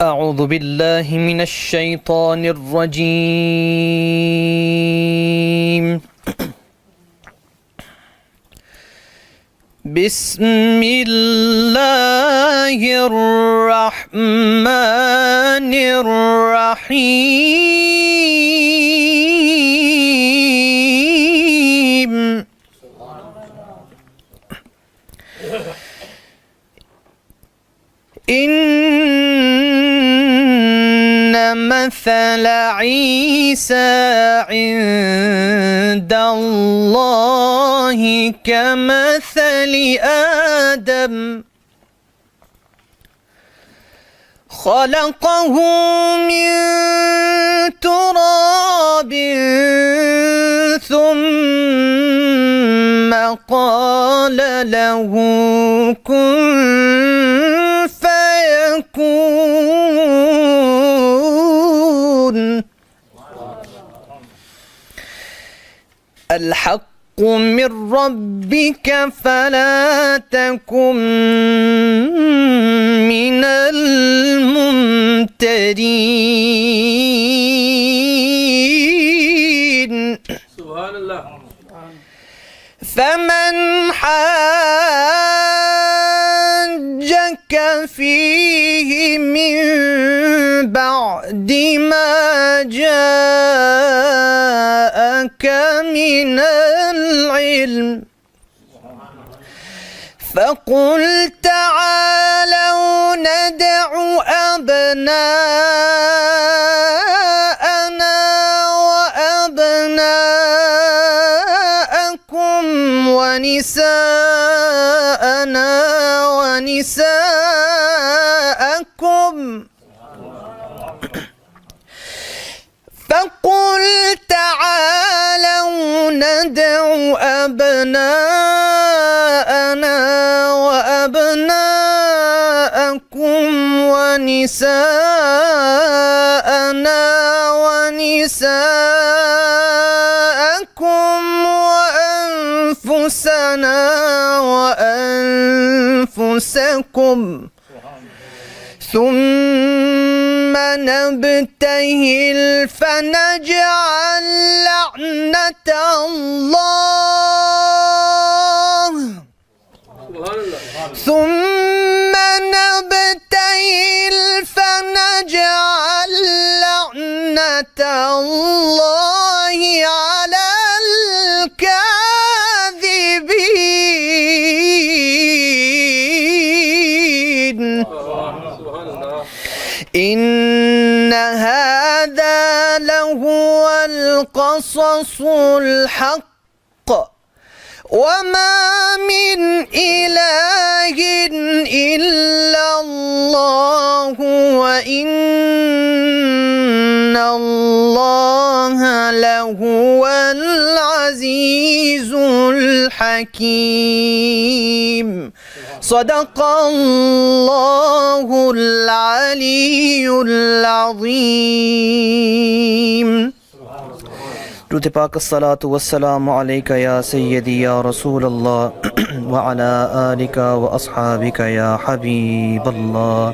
أعوذ بالله من الشيطان الرجيم. بسم الله الرحمن الرحيم. إن مثل عيسى عند الله كمثل آدم خلقه من تراب ثم قال له كن فيكون. الحق من ربك فلا تكن من الممترين. سبحان الله. فمن حاجك فيه من بعد ما جاءك من العلم فقل تعالوا ندع أبناءنا وأبناءكم ونساءنا ونساءكم فقل تعالوا ندع أبناءنا وأبناءكم ونساءنا ونساءكم وأنفسنا وأنفسكم ثم نبتهل فنجعل لعنة الله ثم نبتهل فنجعل لعنة الله على الكاذبين. إن هذا لهو القصص الحق وما من إله إلا الله وإن الله لهو العزيز الحكيم. صدق الله العلي العظيم. درود پاک الصلاة والسلام عليك يا سيدي يا رسول الله وعلى آلك وأصحابك يا حبيب الله.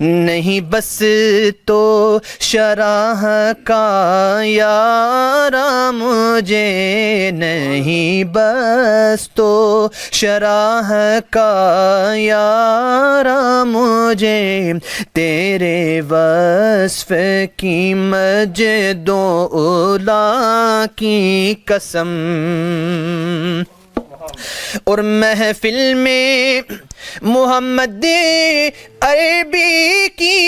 نہیں بس تو شرح کا یارا مجھے، نہیں بس تو شرح کا یارا مجھے، تیرے وصف کی مجد و علا کی قسم۔ اور محفل میں محمد عربی کی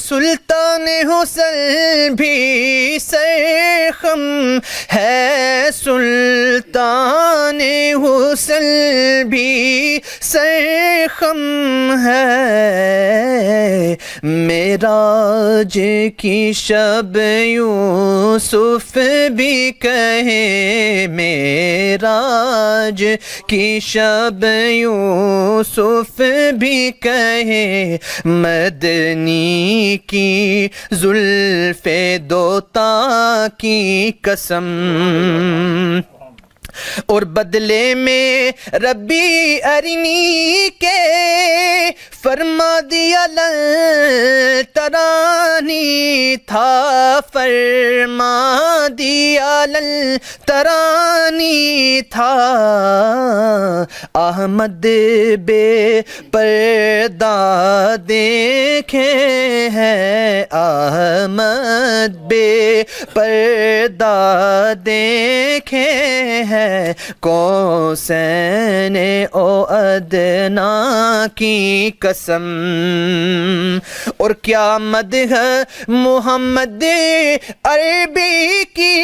سلطان حسن بھی سرخم ہے، سلطان حسن بھی سرخم ہے، معراج کی شب یوسف بھی کہے، معراج کی شب یوسف بھی کہے، مدنی کی زلف دوتا کی قسم۔ اور بدلے میں ربی ارنی کے فرما دیا لن ترانی تھا، فرما دیا لن ترانی تھا، احمد بے پردہ دیکھے ہیں، احمد بے پردہ دیکھے ہیں، کوسین او ادنا کی قسم۔ اور کیا مدح محمد عربی کی،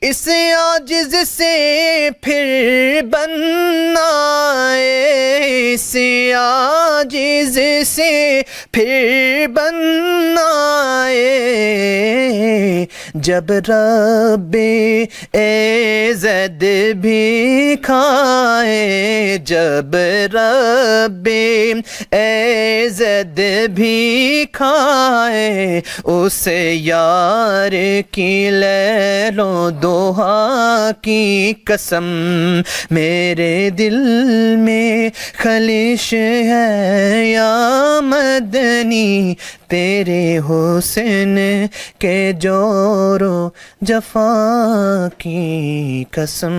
اس عاجز سے پھر بننا ہے، اس عاجز سے پھر بننا ہے، جب رب عزت بھی کھائے، جب رب عزت بھی کھائے، اس یار کی لیل و دوحا کی قسم۔ میرے دل میں خلش ہے یا مدنی، تیرے حسن کے جور و جفا کی قسم۔